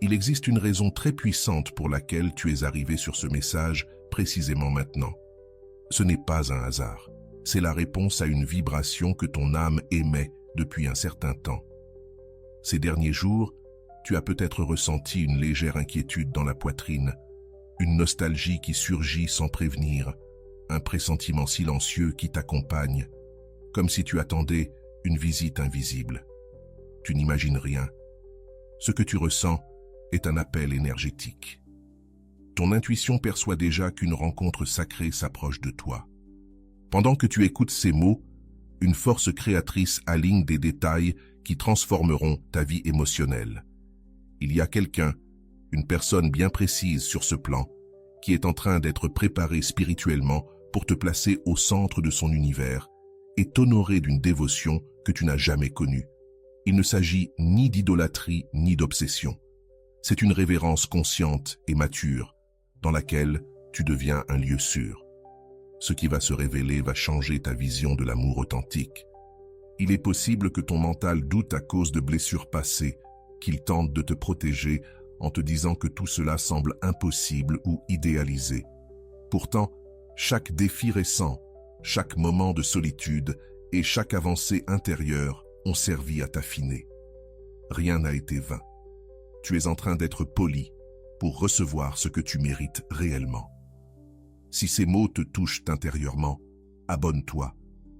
Il existe une raison très puissante pour laquelle tu es arrivé sur ce message précisément maintenant. Ce n'est pas un hasard. C'est la réponse à une vibration que ton âme émet depuis un certain temps. Ces derniers jours, tu as peut-être ressenti une légère inquiétude dans la poitrine, une nostalgie qui surgit sans prévenir, un pressentiment silencieux qui t'accompagne, comme si tu attendais une visite invisible. Tu n'imagines rien. Ce que tu ressens est un appel énergétique. Ton intuition perçoit déjà qu'une rencontre sacrée s'approche de toi. Pendant que tu écoutes ces mots, une force créatrice aligne des détails qui transformeront ta vie émotionnelle. Il y a quelqu'un, une personne bien précise sur ce plan, qui est en train d'être préparée spirituellement pour te placer au centre de son univers et t'honorer d'une dévotion que tu n'as jamais connue. Il ne s'agit ni d'idolâtrie ni d'obsession. C'est une révérence consciente et mature, dans laquelle tu deviens un lieu sûr. Ce qui va se révéler va changer ta vision de l'amour authentique. Il est possible que ton mental doute à cause de blessures passées, qu'il tente de te protéger en te disant que tout cela semble impossible ou idéalisé. Pourtant, chaque défi récent, chaque moment de solitude et chaque avancée intérieure ont servi à t'affiner. Rien n'a été vain. Tu es en train d'être poli pour recevoir ce que tu mérites réellement. Si ces mots te touchent intérieurement, abonne-toi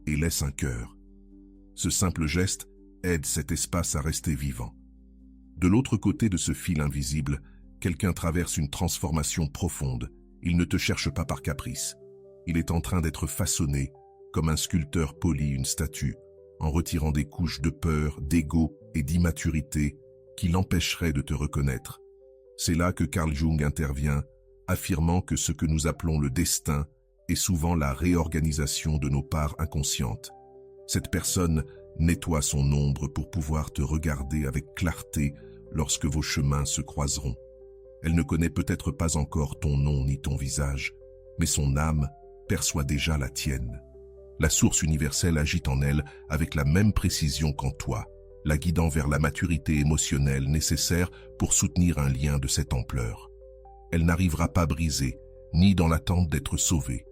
et laisse un cœur. Ce simple geste aide cet espace à rester vivant. De l'autre côté de ce fil invisible, quelqu'un traverse une transformation profonde. Il ne te cherche pas par caprice. Il est en train d'être façonné, comme un sculpteur polit une statue, en retirant des couches de peur, d'ego et d'immaturité qui l'empêcheraient de te reconnaître. C'est là que Carl Jung intervient, affirmant que ce que nous appelons le destin est souvent la réorganisation de nos parts inconscientes. Cette personne nettoie son ombre pour pouvoir te regarder avec clarté lorsque vos chemins se croiseront. Elle ne connaît peut-être pas encore ton nom ni ton visage, mais son âme perçoit déjà la tienne. La source universelle agit en elle avec la même précision qu'en toi, la guidant vers la maturité émotionnelle nécessaire pour soutenir un lien de cette ampleur. Elle n'arrivera pas brisée, ni dans l'attente d'être sauvée.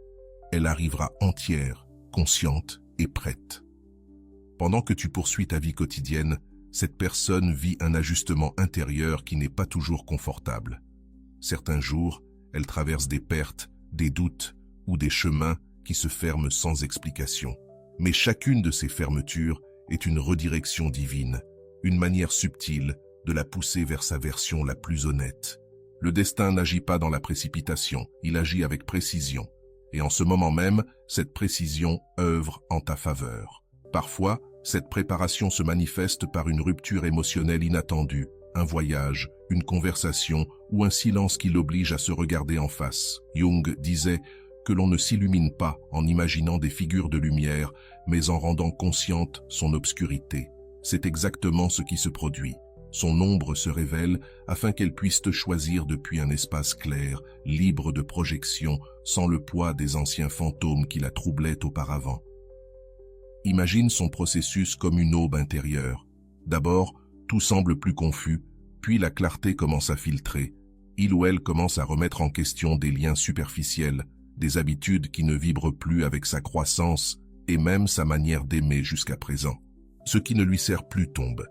Elle arrivera entière, consciente et prête. Pendant que tu poursuis ta vie quotidienne, cette personne vit un ajustement intérieur qui n'est pas toujours confortable. Certains jours, elle traverse des pertes, des doutes ou des chemins qui se ferment sans explication. Mais chacune de ces fermetures est une redirection divine, une manière subtile de la pousser vers sa version la plus honnête. Le destin n'agit pas dans la précipitation, il agit avec précision. Et en ce moment même, cette précision œuvre en ta faveur. Parfois, cette préparation se manifeste par une rupture émotionnelle inattendue, un voyage, une conversation ou un silence qui l'oblige à se regarder en face. Jung disait que l'on ne s'illumine pas en imaginant des figures de lumière, mais en rendant consciente son obscurité. C'est exactement ce qui se produit. Son ombre se révèle afin qu'elle puisse te choisir depuis un espace clair, libre de projection, sans le poids des anciens fantômes qui la troublaient auparavant. Imagine son processus comme une aube intérieure. D'abord, tout semble plus confus, puis la clarté commence à filtrer. Il ou elle commence à remettre en question des liens superficiels, des habitudes qui ne vibrent plus avec sa croissance et même sa manière d'aimer jusqu'à présent. Ce qui ne lui sert plus tombe.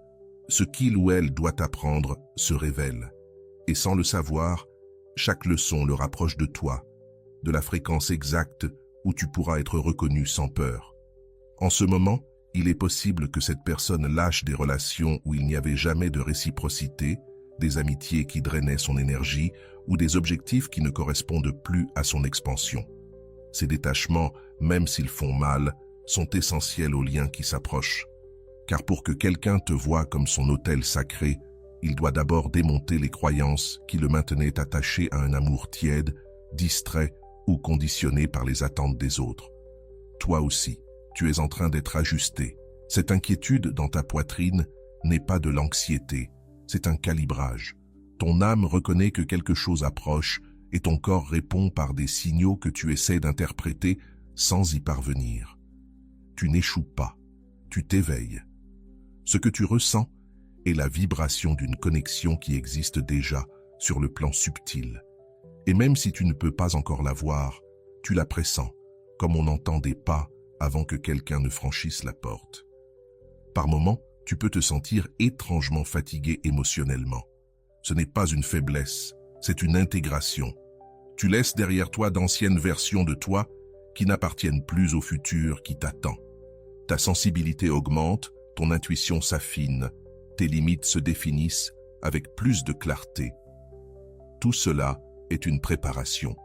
Ce qu'il ou elle doit apprendre se révèle. Et sans le savoir, chaque leçon le rapproche de toi, de la fréquence exacte où tu pourras être reconnu sans peur. En ce moment, il est possible que cette personne lâche des relations où il n'y avait jamais de réciprocité, des amitiés qui drainaient son énergie ou des objectifs qui ne correspondent plus à son expansion. Ces détachements, même s'ils font mal, sont essentiels aux liens qui s'approchent. Car pour que quelqu'un te voie comme son autel sacré, il doit d'abord démonter les croyances qui le maintenaient attaché à un amour tiède, distrait ou conditionné par les attentes des autres. Toi aussi, tu es en train d'être ajusté. Cette inquiétude dans ta poitrine n'est pas de l'anxiété, c'est un calibrage. Ton âme reconnaît que quelque chose approche et ton corps répond par des signaux que tu essaies d'interpréter sans y parvenir. Tu n'échoues pas, tu t'éveilles. Ce que tu ressens est la vibration d'une connexion qui existe déjà sur le plan subtil. Et même si tu ne peux pas encore la voir, tu la pressens, comme on entend des pas avant que quelqu'un ne franchisse la porte. Par moments, tu peux te sentir étrangement fatigué émotionnellement. Ce n'est pas une faiblesse, c'est une intégration. Tu laisses derrière toi d'anciennes versions de toi qui n'appartiennent plus au futur qui t'attend. Ta sensibilité augmente, ton intuition s'affine, tes limites se définissent avec plus de clarté. Tout cela est une préparation.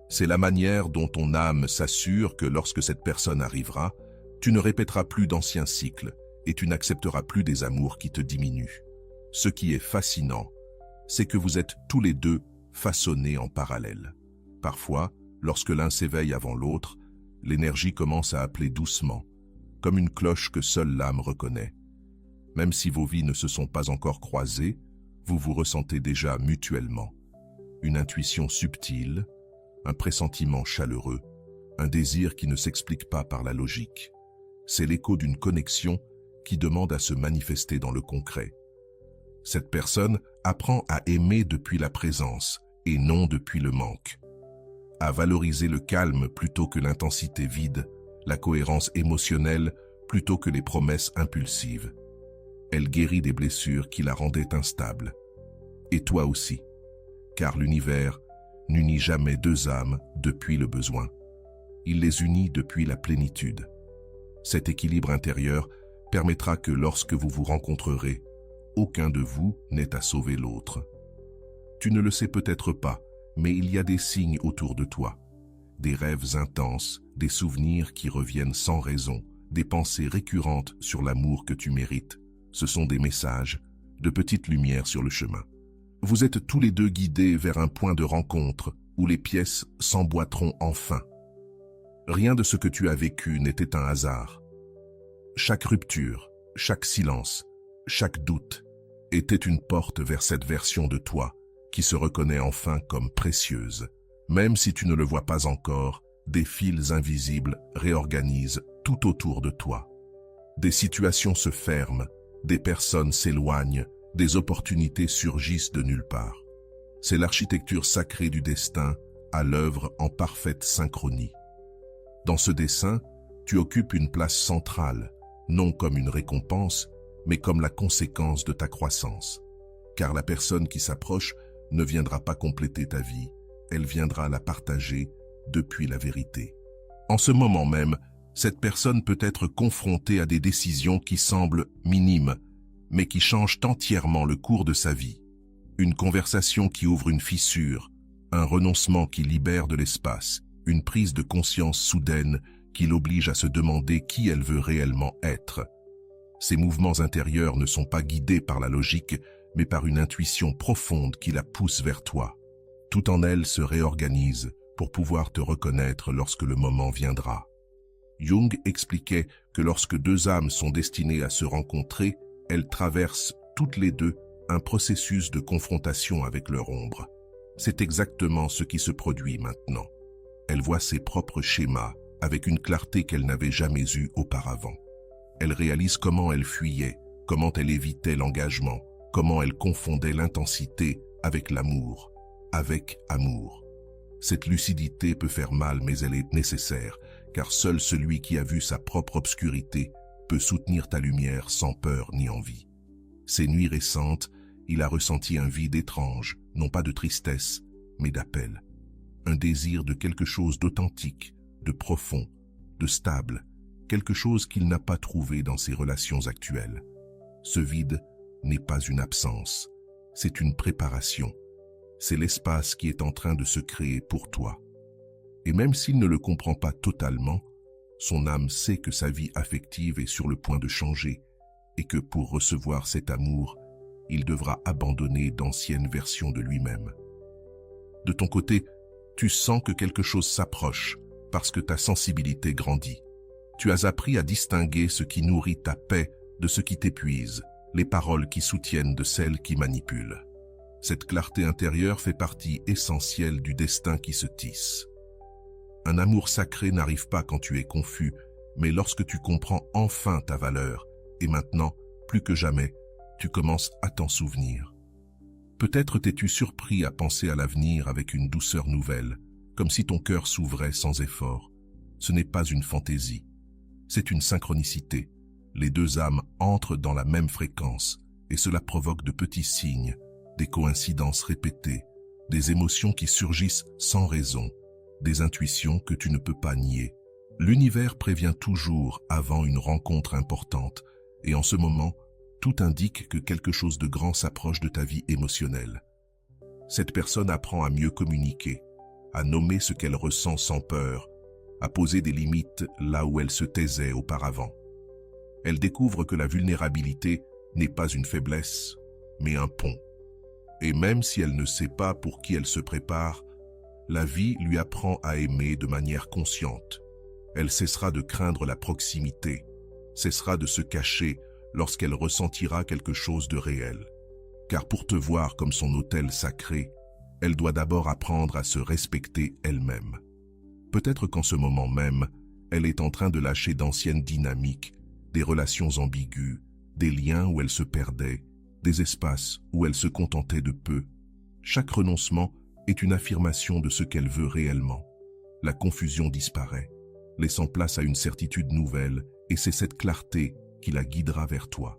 C'est la manière dont ton âme s'assure que lorsque cette personne arrivera, tu ne répéteras plus d'anciens cycles et tu n'accepteras plus des amours qui te diminuent. Ce qui est fascinant, c'est que vous êtes tous les deux façonnés en parallèle. Parfois, lorsque l'un s'éveille avant l'autre, l'énergie commence à appeler doucement, comme une cloche que seule l'âme reconnaît. Même si vos vies ne se sont pas encore croisées, vous vous ressentez déjà mutuellement. Une intuition subtile, un pressentiment chaleureux, un désir qui ne s'explique pas par la logique. C'est l'écho d'une connexion qui demande à se manifester dans le concret. Cette personne apprend à aimer depuis la présence et non depuis le manque, à valoriser le calme plutôt que l'intensité vide, la cohérence émotionnelle plutôt que les promesses impulsives. Elle guérit des blessures qui la rendaient instable. Et toi aussi, car l'univers n'unit jamais deux âmes depuis le besoin. Il les unit depuis la plénitude. Cet équilibre intérieur permettra que lorsque vous vous rencontrerez, aucun de vous n'ait à sauver l'autre. Tu ne le sais peut-être pas, mais il y a des signes autour de toi. Des rêves intenses, des souvenirs qui reviennent sans raison, des pensées récurrentes sur l'amour que tu mérites. Ce sont des messages, de petites lumières sur le chemin. Vous êtes tous les deux guidés vers un point de rencontre où les pièces s'emboîteront enfin. Rien de ce que tu as vécu n'était un hasard. Chaque rupture, chaque silence, chaque doute était une porte vers cette version de toi qui se reconnaît enfin comme précieuse. Même si tu ne le vois pas encore, des fils invisibles réorganisent tout autour de toi. Des situations se ferment, des personnes s'éloignent, des opportunités surgissent de nulle part. C'est l'architecture sacrée du destin à l'œuvre en parfaite synchronie. Dans ce dessin, tu occupes une place centrale, non comme une récompense, mais comme la conséquence de ta croissance. Car la personne qui s'approche ne viendra pas compléter ta vie, elle viendra la partager depuis la vérité. En ce moment même, cette personne peut être confrontée à des décisions qui semblent minimes, mais qui changent entièrement le cours de sa vie. Une conversation qui ouvre une fissure, un renoncement qui libère de l'espace, une prise de conscience soudaine qui l'oblige à se demander qui elle veut réellement être. Ces mouvements intérieurs ne sont pas guidés par la logique, mais par une intuition profonde qui la pousse vers toi. Tout en elle se réorganise pour pouvoir te reconnaître lorsque le moment viendra. Jung expliquait que lorsque deux âmes sont destinées à se rencontrer, elles traversent toutes les deux un processus de confrontation avec leur ombre. C'est exactement ce qui se produit maintenant. Elle voit ses propres schémas avec une clarté qu'elle n'avait jamais eue auparavant. Elle réalise comment elle fuyait, comment elle évitait l'engagement, comment elle confondait l'intensité avec l'amour, avec amour. Cette lucidité peut faire mal, mais elle est nécessaire, car seul celui qui a vu sa propre obscurité peut soutenir ta lumière sans peur ni envie. Ces nuits récentes, il a ressenti un vide étrange, non pas de tristesse, mais d'appel. Un désir de quelque chose d'authentique, de profond, de stable, quelque chose qu'il n'a pas trouvé dans ses relations actuelles. Ce vide n'est pas une absence, c'est une préparation. C'est l'espace qui est en train de se créer pour toi. Et même s'il ne le comprend pas totalement, son âme sait que sa vie affective est sur le point de changer et que pour recevoir cet amour, il devra abandonner d'anciennes versions de lui-même. De ton côté, tu sens que quelque chose s'approche parce que ta sensibilité grandit. Tu as appris à distinguer ce qui nourrit ta paix de ce qui t'épuise, les paroles qui soutiennent de celles qui manipulent. Cette clarté intérieure fait partie essentielle du destin qui se tisse. Un amour sacré n'arrive pas quand tu es confus, mais lorsque tu comprends enfin ta valeur. Et maintenant, plus que jamais, tu commences à t'en souvenir. Peut-être t'es-tu surpris à penser à l'avenir avec une douceur nouvelle, comme si ton cœur s'ouvrait sans effort. Ce n'est pas une fantaisie, c'est une synchronicité. Les deux âmes entrent dans la même fréquence et cela provoque de petits signes, des coïncidences répétées, des émotions qui surgissent sans raison, des intuitions que tu ne peux pas nier. L'univers prévient toujours avant une rencontre importante et en ce moment, tout indique que quelque chose de grand s'approche de ta vie émotionnelle. Cette personne apprend à mieux communiquer, à nommer ce qu'elle ressent sans peur, à poser des limites là où elle se taisait auparavant. Elle découvre que la vulnérabilité n'est pas une faiblesse, mais un pont. Et même si elle ne sait pas pour qui elle se prépare, la vie lui apprend à aimer de manière consciente. Elle cessera de craindre la proximité, cessera de se cacher lorsqu'elle ressentira quelque chose de réel. Car pour te voir comme son autel sacré, elle doit d'abord apprendre à se respecter elle-même. Peut-être qu'en ce moment même, elle est en train de lâcher d'anciennes dynamiques, des relations ambiguës, des liens où elle se perdait, des espaces où elle se contentait de peu. Chaque renoncement est une affirmation de ce qu'elle veut réellement. La confusion disparaît, laissant place à une certitude nouvelle, et c'est cette clarté qui la guidera vers toi.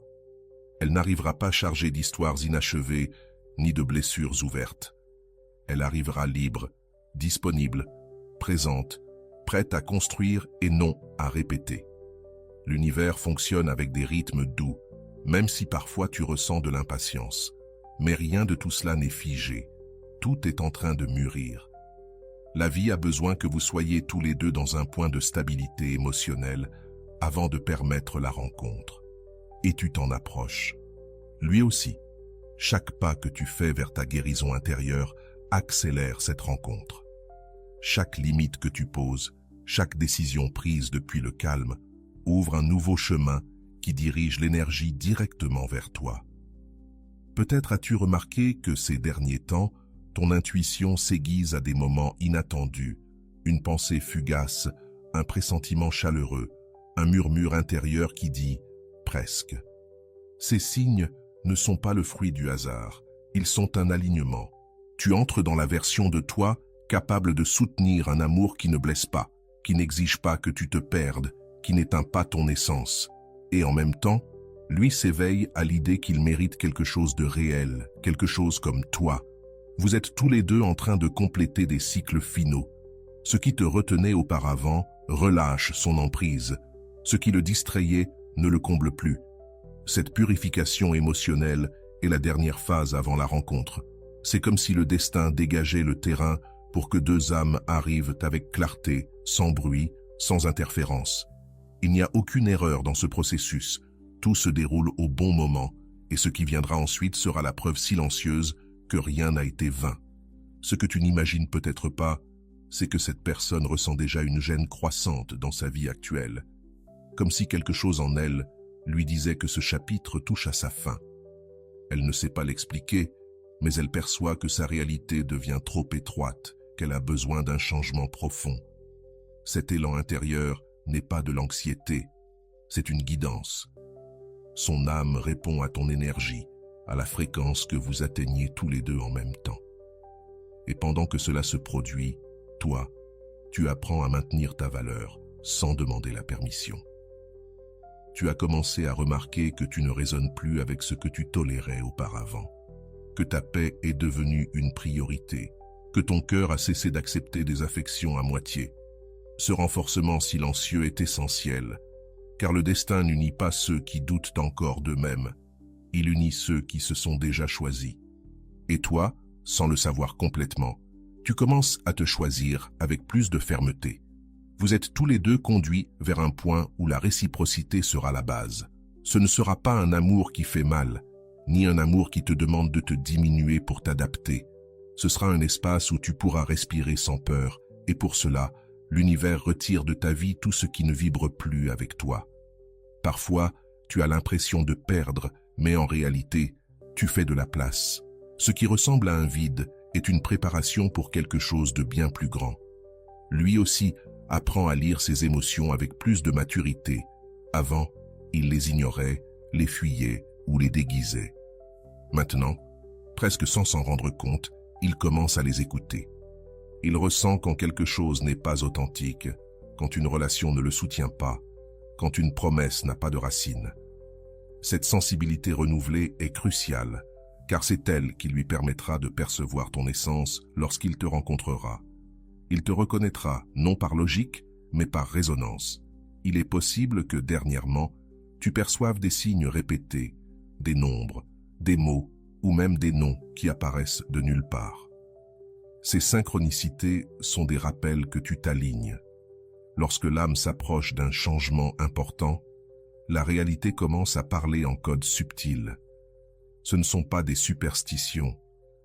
Elle n'arrivera pas chargée d'histoires inachevées ni de blessures ouvertes. Elle arrivera libre, disponible, présente, prête à construire et non à répéter. L'univers fonctionne avec des rythmes doux, même si parfois tu ressens de l'impatience. Mais rien de tout cela n'est figé. Tout est en train de mûrir. La vie a besoin que vous soyez tous les deux dans un point de stabilité émotionnelle avant de permettre la rencontre. Et tu t'en approches. Lui aussi. Chaque pas que tu fais vers ta guérison intérieure accélère cette rencontre. Chaque limite que tu poses, chaque décision prise depuis le calme, ouvre un nouveau chemin qui dirige l'énergie directement vers toi. Peut-être as-tu remarqué que ces derniers temps, ton intuition s'aiguise à des moments inattendus, une pensée fugace, un pressentiment chaleureux, un murmure intérieur qui dit « presque ». Ces signes ne sont pas le fruit du hasard, ils sont un alignement. Tu entres dans la version de toi capable de soutenir un amour qui ne blesse pas, qui n'exige pas que tu te perdes, qui n'éteint pas ton essence. Et en même temps, lui s'éveille à l'idée qu'il mérite quelque chose de réel, quelque chose comme toi. Vous êtes tous les deux en train de compléter des cycles finaux. Ce qui te retenait auparavant relâche son emprise. Ce qui le distrayait ne le comble plus. Cette purification émotionnelle est la dernière phase avant la rencontre. C'est comme si le destin dégageait le terrain pour que deux âmes arrivent avec clarté, sans bruit, sans interférence. Il n'y a aucune erreur dans ce processus. Tout se déroule au bon moment et ce qui viendra ensuite sera la preuve silencieuse que rien n'a été vain. Ce que tu n'imagines peut-être pas, c'est que cette personne ressent déjà une gêne croissante dans sa vie actuelle. Comme si quelque chose en elle lui disait que ce chapitre touche à sa fin. Elle ne sait pas l'expliquer, mais elle perçoit que sa réalité devient trop étroite, qu'elle a besoin d'un changement profond. Cet élan intérieur n'est pas de l'anxiété, c'est une guidance. Son âme répond à ton énergie, à la fréquence que vous atteignez tous les deux en même temps. Et pendant que cela se produit, toi, tu apprends à maintenir ta valeur sans demander la permission. Tu as commencé à remarquer que tu ne résonnes plus avec ce que tu tolérais auparavant, que ta paix est devenue une priorité, que ton cœur a cessé d'accepter des affections à moitié. Ce renforcement silencieux est essentiel, car le destin n'unit pas ceux qui doutent encore d'eux-mêmes, il unit ceux qui se sont déjà choisis. Et toi, sans le savoir complètement, tu commences à te choisir avec plus de fermeté. Vous êtes tous les deux conduits vers un point où la réciprocité sera la base. Ce ne sera pas un amour qui fait mal, ni un amour qui te demande de te diminuer pour t'adapter. Ce sera un espace où tu pourras respirer sans peur, et pour cela, l'univers retire de ta vie tout ce qui ne vibre plus avec toi. Parfois, tu as l'impression de perdre, mais en réalité, tu fais de la place. Ce qui ressemble à un vide est une préparation pour quelque chose de bien plus grand. Lui aussi apprend à lire ses émotions avec plus de maturité. Avant, il les ignorait, les fuyait, ou les déguisait. Maintenant, presque sans s'en rendre compte, il commence à les écouter. Il ressent quand quelque chose n'est pas authentique, quand une relation ne le soutient pas, quand une promesse n'a pas de racines. Cette sensibilité renouvelée est cruciale, car c'est elle qui lui permettra de percevoir ton essence lorsqu'il te rencontrera. Il te reconnaîtra non par logique, mais par résonance. Il est possible que, dernièrement, tu perçoives des signes répétés, des nombres, des mots ou même des noms qui apparaissent de nulle part. Ces synchronicités sont des rappels que tu t'alignes. Lorsque l'âme s'approche d'un changement important, la réalité commence à parler en code subtil. Ce ne sont pas des superstitions,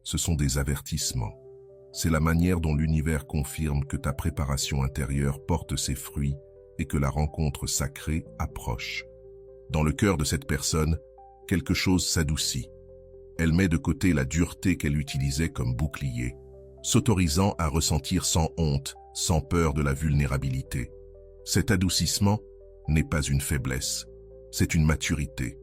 ce sont des avertissements. C'est la manière dont l'univers confirme que ta préparation intérieure porte ses fruits et que la rencontre sacrée approche. Dans le cœur de cette personne, quelque chose s'adoucit. Elle met de côté la dureté qu'elle utilisait comme bouclier, s'autorisant à ressentir sans honte, sans peur de la vulnérabilité. Cet adoucissement n'est pas une faiblesse, c'est une maturité.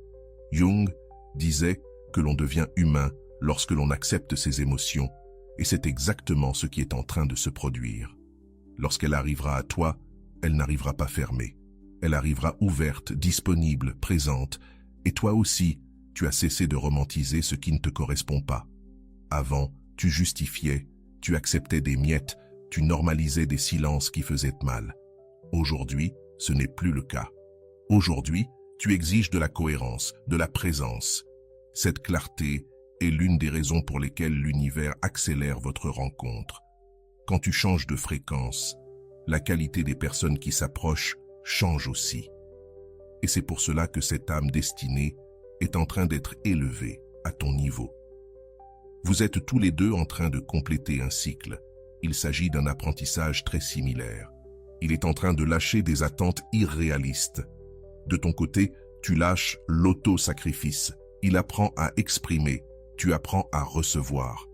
Jung disait que l'on devient humain lorsque l'on accepte ses émotions, et c'est exactement ce qui est en train de se produire. Lorsqu'elle arrivera à toi, elle n'arrivera pas fermée. Elle arrivera ouverte, disponible, présente, et toi aussi, tu as cessé de romantiser ce qui ne te correspond pas. Avant, tu justifiais, tu acceptais des miettes, tu normalisais des silences qui faisaient mal. Aujourd'hui, ce n'est plus le cas. Aujourd'hui, tu exiges de la cohérence, de la présence. Cette clarté est l'une des raisons pour lesquelles l'univers accélère votre rencontre. Quand tu changes de fréquence, la qualité des personnes qui s'approchent change aussi. Et c'est pour cela que cette âme destinée est en train d'être élevée à ton niveau. Vous êtes tous les deux en train de compléter un cycle. Il s'agit d'un apprentissage très similaire. Il est en train de lâcher des attentes irréalistes. De ton côté, tu lâches l'auto-sacrifice. Il apprend à exprimer, tu apprends à recevoir.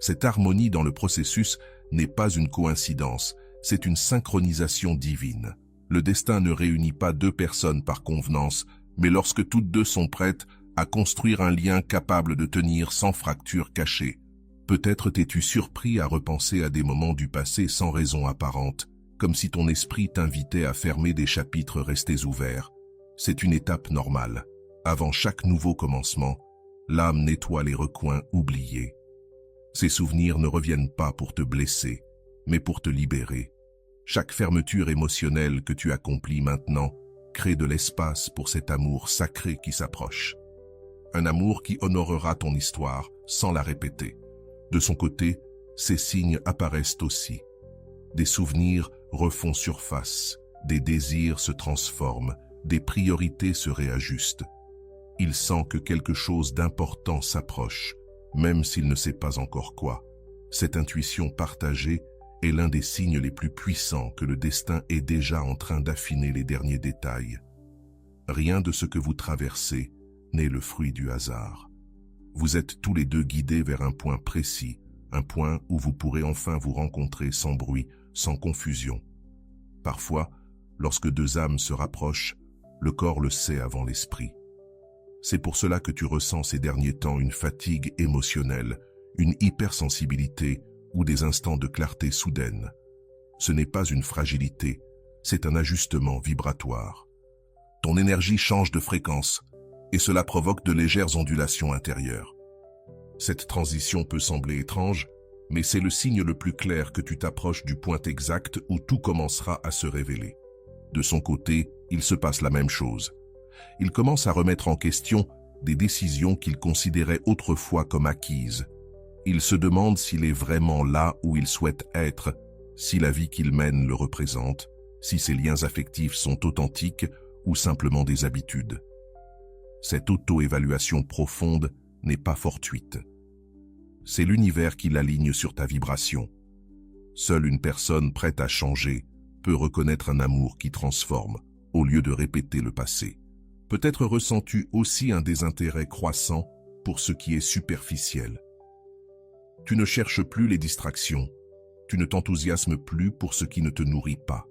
Cette harmonie dans le processus n'est pas une coïncidence, c'est une synchronisation divine. Le destin ne réunit pas deux personnes par convenance, mais lorsque toutes deux sont prêtes à construire un lien capable de tenir sans fracture cachée. Peut-être t'es-tu surpris à repenser à des moments du passé sans raison apparente, comme si ton esprit t'invitait à fermer des chapitres restés ouverts. C'est une étape normale. Avant chaque nouveau commencement, l'âme nettoie les recoins oubliés. Ces souvenirs ne reviennent pas pour te blesser, mais pour te libérer. Chaque fermeture émotionnelle que tu accomplis maintenant crée de l'espace pour cet amour sacré qui s'approche. Un amour qui honorera ton histoire sans la répéter. De son côté, ces signes apparaissent aussi. Des souvenirs refont surface, des désirs se transforment, des priorités se réajustent. Il sent que quelque chose d'important s'approche, même s'il ne sait pas encore quoi. Cette intuition partagée est l'un des signes les plus puissants que le destin est déjà en train d'affiner les derniers détails. Rien de ce que vous traversez n'est le fruit du hasard. Vous êtes tous les deux guidés vers un point précis, un point où vous pourrez enfin vous rencontrer sans bruit, sans confusion. Parfois, lorsque deux âmes se rapprochent, le corps le sait avant l'esprit. C'est pour cela que tu ressens ces derniers temps une fatigue émotionnelle, une hypersensibilité ou des instants de clarté soudaine. Ce n'est pas une fragilité, c'est un ajustement vibratoire. Ton énergie change de fréquence et cela provoque de légères ondulations intérieures. Cette transition peut sembler étrange, mais c'est le signe le plus clair que tu t'approches du point exact où tout commencera à se révéler. De son côté, il se passe la même chose. Il commence à remettre en question des décisions qu'il considérait autrefois comme acquises. Il se demande s'il est vraiment là où il souhaite être, si la vie qu'il mène le représente, si ses liens affectifs sont authentiques ou simplement des habitudes. Cette auto-évaluation profonde n'est pas fortuite. C'est l'univers qui l'aligne sur ta vibration. Seule une personne prête à changer peut reconnaître un amour qui transforme, au lieu de répéter le passé. Peut-être ressens-tu aussi un désintérêt croissant pour ce qui est superficiel. Tu ne cherches plus les distractions, tu ne t'enthousiasmes plus pour ce qui ne te nourrit pas.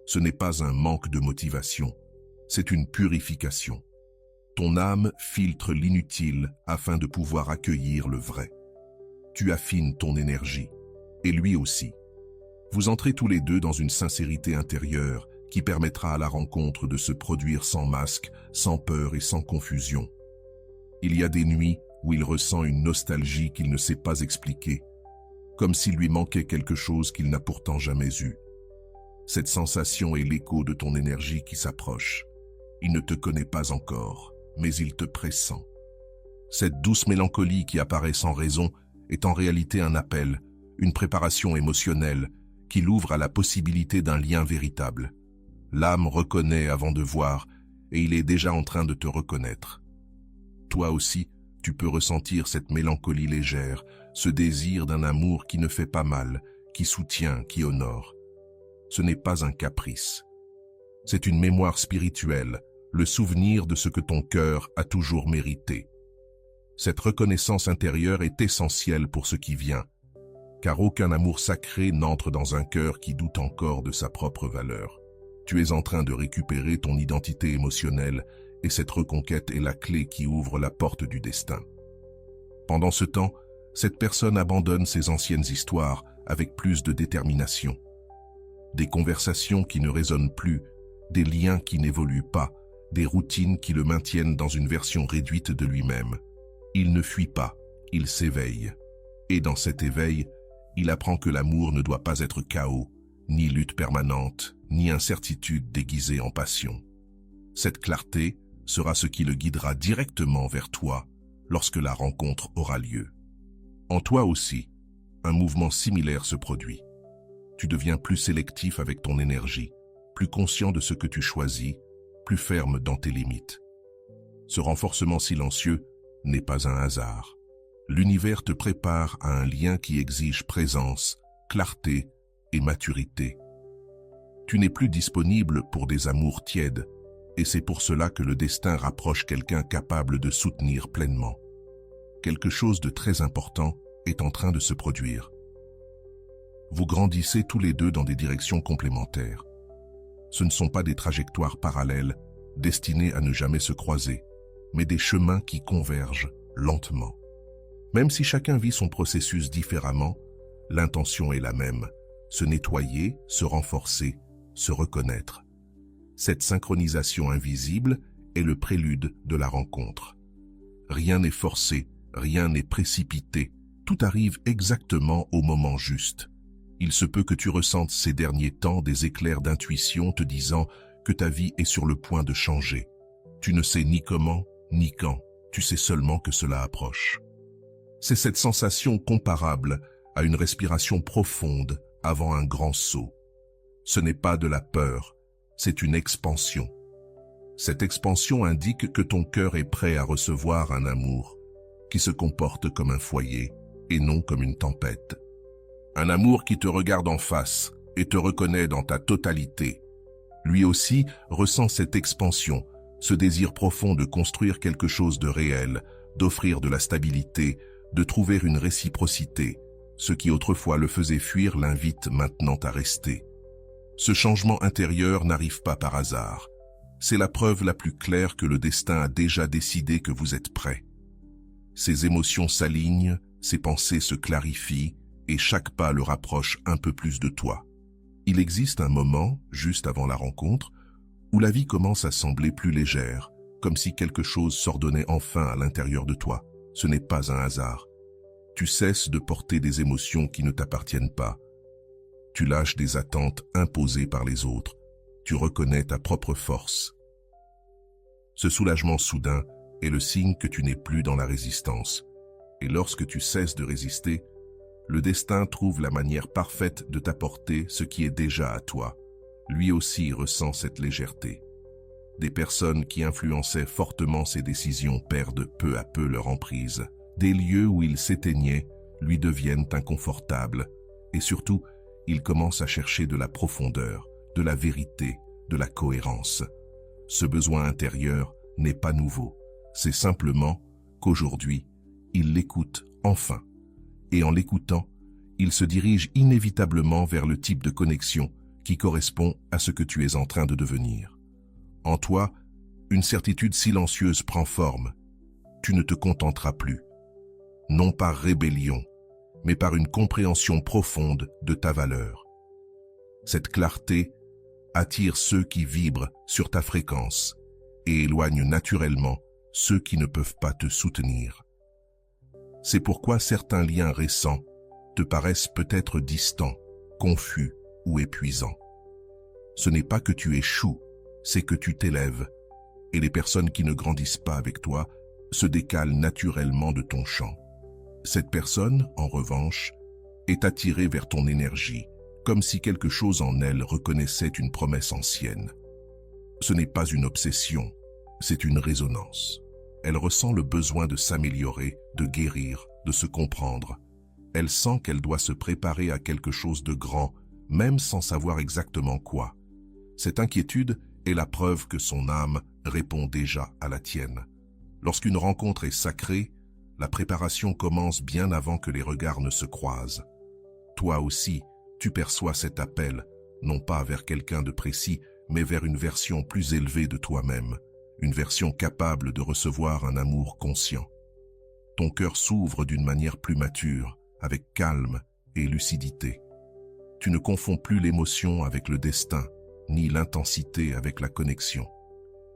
Ce n'est pas un manque de motivation, c'est une purification. Ton âme filtre l'inutile afin de pouvoir accueillir le vrai. Tu affines ton énergie, et lui aussi. Vous entrez tous les deux dans une sincérité intérieure qui permettra à la rencontre de se produire sans masque, sans peur et sans confusion. Il y a des nuits où il ressent une nostalgie qu'il ne sait pas expliquer, comme s'il lui manquait quelque chose qu'il n'a pourtant jamais eu. Cette sensation est l'écho de ton énergie qui s'approche. Il ne te connaît pas encore, mais il te pressent. Cette douce mélancolie qui apparaît sans raison est en réalité un appel, une préparation émotionnelle qui l'ouvre à la possibilité d'un lien véritable. L'âme reconnaît avant de voir et il est déjà en train de te reconnaître. Toi aussi, tu peux ressentir cette mélancolie légère, ce désir d'un amour qui ne fait pas mal, qui soutient, qui honore. Ce n'est pas un caprice. C'est une mémoire spirituelle, le souvenir de ce que ton cœur a toujours mérité. Cette reconnaissance intérieure est essentielle pour ce qui vient, car aucun amour sacré n'entre dans un cœur qui doute encore de sa propre valeur. Tu es en train de récupérer ton identité émotionnelle et cette reconquête est la clé qui ouvre la porte du destin. Pendant ce temps, cette personne abandonne ses anciennes histoires avec plus de détermination. Des conversations qui ne résonnent plus, des liens qui n'évoluent pas, des routines qui le maintiennent dans une version réduite de lui-même. Il ne fuit pas, il s'éveille. Et dans cet éveil, il apprend que l'amour ne doit pas être chaos, ni lutte permanente, ni incertitude déguisée en passion. Cette clarté sera ce qui le guidera directement vers toi lorsque la rencontre aura lieu. En toi aussi, un mouvement similaire se produit. Tu deviens plus sélectif avec ton énergie, plus conscient de ce que tu choisis, plus ferme dans tes limites. Ce renforcement silencieux n'est pas un hasard. L'univers te prépare à un lien qui exige présence, clarté et maturité. Tu n'es plus disponible pour des amours tièdes, et c'est pour cela que le destin rapproche quelqu'un capable de soutenir pleinement. Quelque chose de très important est en train de se produire. Vous grandissez tous les deux dans des directions complémentaires. Ce ne sont pas des trajectoires parallèles, destinées à ne jamais se croiser, mais des chemins qui convergent lentement. Même si chacun vit son processus différemment, l'intention est la même, se nettoyer, se renforcer, se reconnaître. Cette synchronisation invisible est le prélude de la rencontre. Rien n'est forcé, rien n'est précipité, tout arrive exactement au moment juste. Il se peut que tu ressentes ces derniers temps des éclairs d'intuition te disant que ta vie est sur le point de changer. Tu ne sais ni comment, ni quand, tu sais seulement que cela approche. C'est cette sensation comparable à une respiration profonde avant un grand saut. Ce n'est pas de la peur, c'est une expansion. Cette expansion indique que ton cœur est prêt à recevoir un amour qui se comporte comme un foyer et non comme une tempête. Un amour qui te regarde en face et te reconnaît dans ta totalité. Lui aussi ressent cette expansion, ce désir profond de construire quelque chose de réel, d'offrir de la stabilité, de trouver une réciprocité. Ce qui autrefois le faisait fuir l'invite maintenant à rester. Ce changement intérieur n'arrive pas par hasard. C'est la preuve la plus claire que le destin a déjà décidé que vous êtes prêts. Ses émotions s'alignent, ses pensées se clarifient, et chaque pas le rapproche un peu plus de toi. Il existe un moment, juste avant la rencontre, où la vie commence à sembler plus légère, comme si quelque chose s'ordonnait enfin à l'intérieur de toi. Ce n'est pas un hasard. Tu cesses de porter des émotions qui ne t'appartiennent pas. Tu lâches des attentes imposées par les autres. Tu reconnais ta propre force. Ce soulagement soudain est le signe que tu n'es plus dans la résistance. Et lorsque tu cesses de résister, le destin trouve la manière parfaite de t'apporter ce qui est déjà à toi. Lui aussi ressent cette légèreté. Des personnes qui influençaient fortement ses décisions perdent peu à peu leur emprise. Des lieux où il s'éteignait lui deviennent inconfortables. Et surtout, il commence à chercher de la profondeur, de la vérité, de la cohérence. Ce besoin intérieur n'est pas nouveau. C'est simplement qu'aujourd'hui, il l'écoute enfin. Et en l'écoutant, il se dirige inévitablement vers le type de connexion qui correspond à ce que tu es en train de devenir. En toi, Une certitude silencieuse prend forme. Tu ne te contenteras plus. Non par rébellion, mais par une compréhension profonde de ta valeur. Cette clarté attire ceux qui vibrent sur ta fréquence et éloigne naturellement ceux qui ne peuvent pas te soutenir. C'est pourquoi certains liens récents te paraissent peut-être distants, confus ou épuisants. Ce n'est pas que tu échoues, c'est que tu t'élèves, et les personnes qui ne grandissent pas avec toi se décalent naturellement de ton champ. Cette personne, en revanche, est attirée vers ton énergie, comme si quelque chose en elle reconnaissait une promesse ancienne. Ce n'est pas une obsession, c'est une résonance. Elle ressent le besoin de s'améliorer, de guérir, de se comprendre. Elle sent qu'elle doit se préparer à quelque chose de grand, même sans savoir exactement quoi. Cette inquiétude est la preuve que son âme répond déjà à la tienne. Lorsqu'une rencontre est sacrée, la préparation commence bien avant que les regards ne se croisent. Toi aussi, tu perçois cet appel, non pas vers quelqu'un de précis, mais vers une version plus élevée de toi-même, une version capable de recevoir un amour conscient. Ton cœur s'ouvre d'une manière plus mature, avec calme et lucidité. Tu ne confonds plus l'émotion avec le destin, ni l'intensité avec la connexion.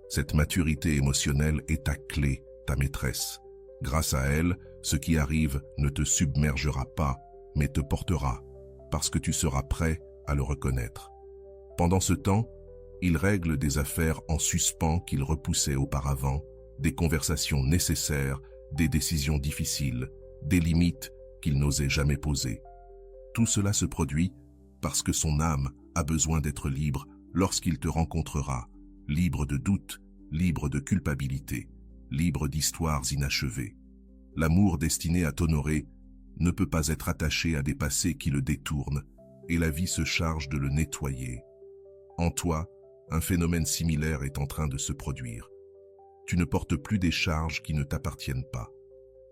Cette maturité émotionnelle est ta clé, ta maîtresse. Grâce à elle, ce qui arrive ne te submergera pas, mais te portera, parce que tu seras prêt à le reconnaître. Pendant ce temps, il règle des affaires en suspens qu'il repoussait auparavant, des conversations nécessaires, des décisions difficiles, des limites qu'il n'osait jamais poser. Tout cela se produit parce que son âme a besoin d'être libre lorsqu'il te rencontrera, libre de doute, libre de culpabilité, libre d'histoires inachevées. L'amour destiné à t'honorer ne peut pas être attaché à des passés qui le détournent, et la vie se charge de le nettoyer. En toi, un phénomène similaire est en train de se produire. Tu ne portes plus des charges qui ne t'appartiennent pas.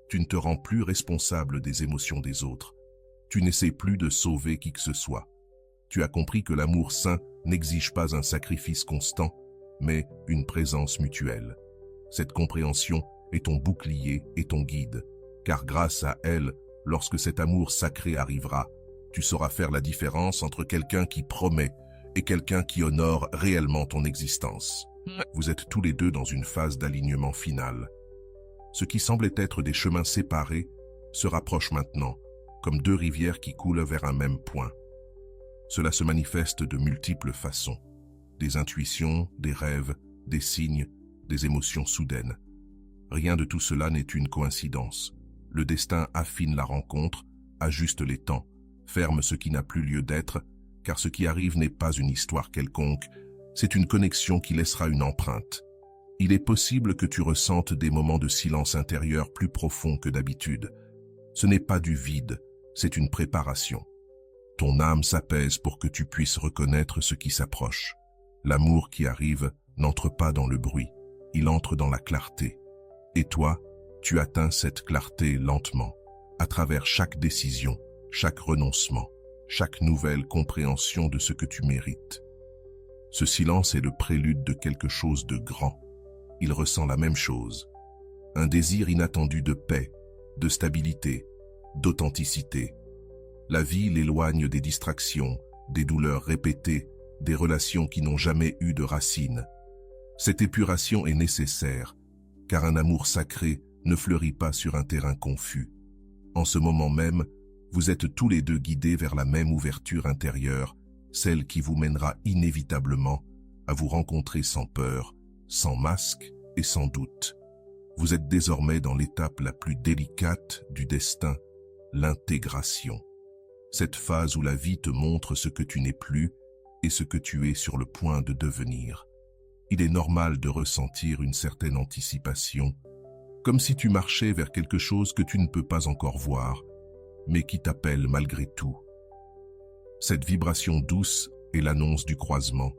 Tu ne te rends plus responsable des émotions des autres. Tu n'essaies plus de sauver qui que ce soit. Tu as compris que l'amour sain n'exige pas un sacrifice constant, mais une présence mutuelle. Cette compréhension est ton bouclier et ton guide, car grâce à elle, lorsque cet amour sacré arrivera, tu sauras faire la différence entre quelqu'un qui promet et quelqu'un qui honore réellement ton existence. Vous êtes tous les deux dans une phase d'alignement final. Ce qui semblait être des chemins séparés se rapprochent maintenant, comme deux rivières qui coulent vers un même point. Cela se manifeste de multiples façons. Des intuitions, des rêves, des signes, des émotions soudaines. Rien de tout cela n'est une coïncidence. Le destin affine la rencontre, ajuste les temps, ferme ce qui n'a plus lieu d'être, car ce qui arrive n'est pas une histoire quelconque, c'est une connexion qui laissera une empreinte. Il est possible que tu ressentes des moments de silence intérieur plus profonds que d'habitude. Ce n'est pas du vide, c'est une préparation. Ton âme s'apaise pour que tu puisses reconnaître ce qui s'approche. L'amour qui arrive n'entre pas dans le bruit, il entre dans la clarté. Et toi, tu atteins cette clarté lentement, à travers chaque décision, chaque renoncement, chaque nouvelle compréhension de ce que tu mérites. Ce silence est le prélude de quelque chose de grand. Il ressent la même chose. Un désir inattendu de paix, de stabilité, d'authenticité. La vie l'éloigne des distractions, des douleurs répétées, des relations qui n'ont jamais eu de racines. Cette épuration est nécessaire, car un amour sacré ne fleurit pas sur un terrain confus. En ce moment même, vous êtes tous les deux guidés vers la même ouverture intérieure, celle qui vous mènera inévitablement à vous rencontrer sans peur, sans masque et sans doute. Vous êtes désormais dans l'étape la plus délicate du destin, l'intégration. Cette phase où la vie te montre ce que tu n'es plus et ce que tu es sur le point de devenir. Il est normal de ressentir une certaine anticipation, comme si tu marchais vers quelque chose que tu ne peux pas encore voir, mais qui t'appelle malgré tout. Cette vibration douce est l'annonce du croisement.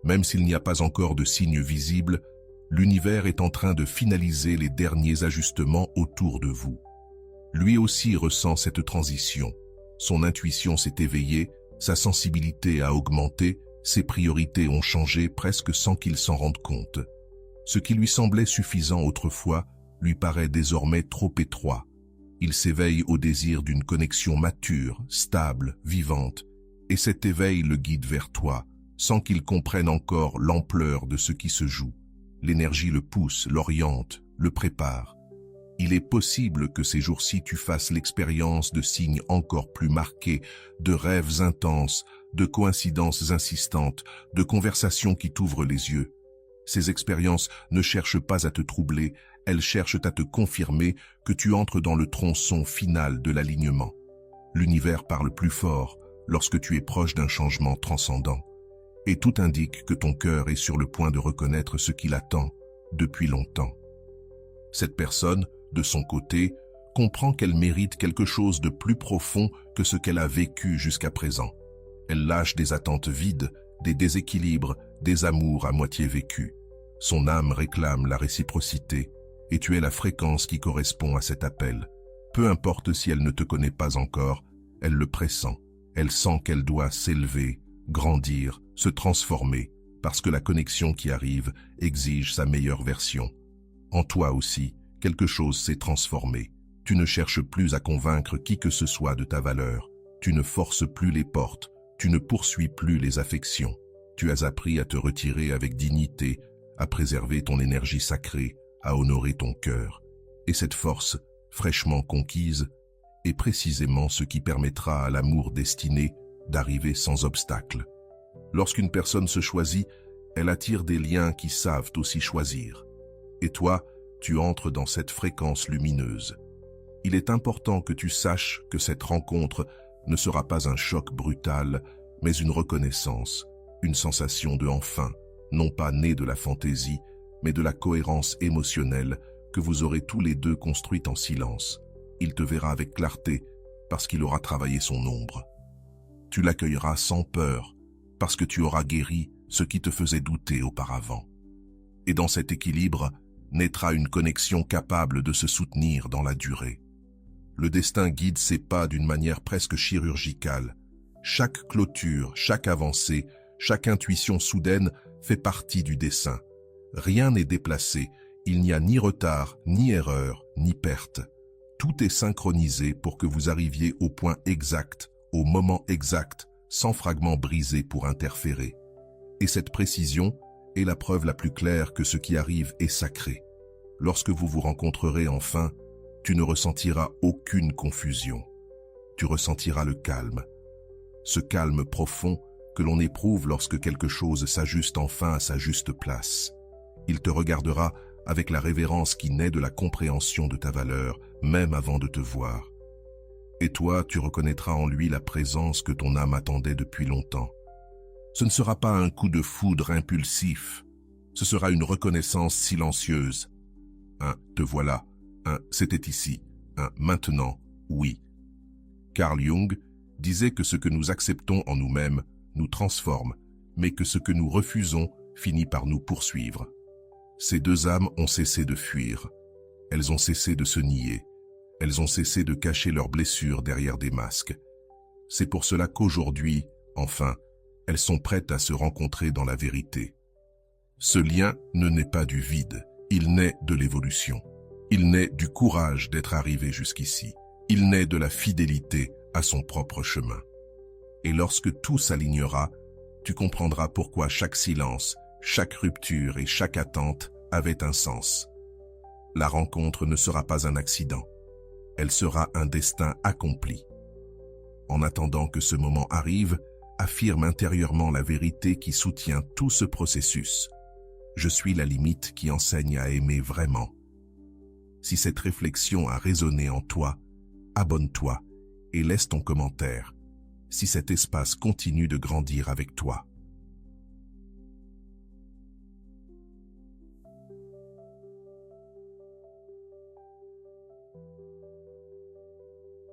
Même s'il n'y a pas encore de signes visibles, l'univers est en train de finaliser les derniers ajustements autour de vous. Lui aussi ressent cette transition. Son intuition s'est éveillée, sa sensibilité a augmenté, ses priorités ont changé presque sans qu'il s'en rende compte. Ce qui lui semblait suffisant autrefois lui paraît désormais trop étroit. Il s'éveille au désir d'une connexion mature, stable, vivante, et cet éveil le guide vers toi, sans qu'il comprenne encore l'ampleur de ce qui se joue. L'énergie le pousse, l'oriente, le prépare. Il est possible que ces jours-ci tu fasses l'expérience de signes encore plus marqués, de rêves intenses, de coïncidences insistantes, de conversations qui t'ouvrent les yeux. Ces expériences ne cherchent pas à te troubler, elles cherchent à te confirmer que tu entres dans le tronçon final de l'alignement. L'univers parle plus fort lorsque tu es proche d'un changement transcendant. Et tout indique que ton cœur est sur le point de reconnaître ce qu'il attend depuis longtemps. Cette personne, de son côté, comprend qu'elle mérite quelque chose de plus profond que ce qu'elle a vécu jusqu'à présent. Elle lâche des attentes vides, des déséquilibres, des amours à moitié vécus. Son âme réclame la réciprocité, et tu es la fréquence qui correspond à cet appel. Peu importe si elle ne te connaît pas encore, elle le pressent. Elle sent qu'elle doit s'élever, grandir, se transformer, parce que la connexion qui arrive exige sa meilleure version. En toi aussi, quelque chose s'est transformé. Tu ne cherches plus à convaincre qui que ce soit de ta valeur. Tu ne forces plus les portes. Tu ne poursuis plus les affections. Tu as appris à te retirer avec dignité, à préserver ton énergie sacrée, à honorer ton cœur. Et cette force, fraîchement conquise, est précisément ce qui permettra à l'amour destiné d'arriver sans obstacle. Lorsqu'une personne se choisit, elle attire des liens qui savent aussi choisir. Et toi, tu entres dans cette fréquence lumineuse. Il est important que tu saches que cette rencontre ne sera pas un choc brutal, mais une reconnaissance, une sensation de enfin, non pas née de la fantaisie, mais de la cohérence émotionnelle que vous aurez tous les deux construite en silence. Il te verra avec clarté parce qu'il aura travaillé son ombre. Tu l'accueilleras sans peur parce que tu auras guéri ce qui te faisait douter auparavant. Et dans cet équilibre naîtra une connexion capable de se soutenir dans la durée. Le destin guide ses pas d'une manière presque chirurgicale. Chaque clôture, chaque avancée, chaque intuition soudaine fait partie du dessin. Rien n'est déplacé, il n'y a ni retard, ni erreur, ni perte. Tout est synchronisé pour que vous arriviez au point exact, au moment exact, sans fragments brisés pour interférer. Et cette précision est la preuve la plus claire que ce qui arrive est sacré. Lorsque vous vous rencontrerez enfin, tu ne ressentiras aucune confusion. Tu ressentiras le calme. Ce calme profond que l'on éprouve lorsque quelque chose s'ajuste enfin à sa juste place. Il te regardera avec la révérence qui naît de la compréhension de ta valeur, même avant de te voir. Et toi, tu reconnaîtras en lui la présence que ton âme attendait depuis longtemps. Ce ne sera pas un coup de foudre impulsif, ce sera une reconnaissance silencieuse. Un « te voilà », un « c'était ici », un « maintenant, oui ». Carl Jung disait que ce que nous acceptons en nous-mêmes nous transforme, mais que ce que nous refusons finit par nous poursuivre. Ces deux âmes ont cessé de fuir. Elles ont cessé de se nier. Elles ont cessé de cacher leurs blessures derrière des masques. C'est pour cela qu'aujourd'hui, enfin, elles sont prêtes à se rencontrer dans la vérité. Ce lien ne naît pas du vide, il naît de l'évolution. Il naît du courage d'être arrivé jusqu'ici. Il naît de la fidélité à son propre chemin. Et lorsque tout s'alignera, tu comprendras pourquoi chaque silence, chaque rupture et chaque attente avait un sens. La rencontre ne sera pas un accident. Elle sera un destin accompli. En attendant que ce moment arrive, affirme intérieurement la vérité qui soutient tout ce processus. Je suis la limite qui enseigne à aimer vraiment. Si cette réflexion a résonné en toi, abonne-toi et laisse ton commentaire. Si cet espace continue de grandir avec toi.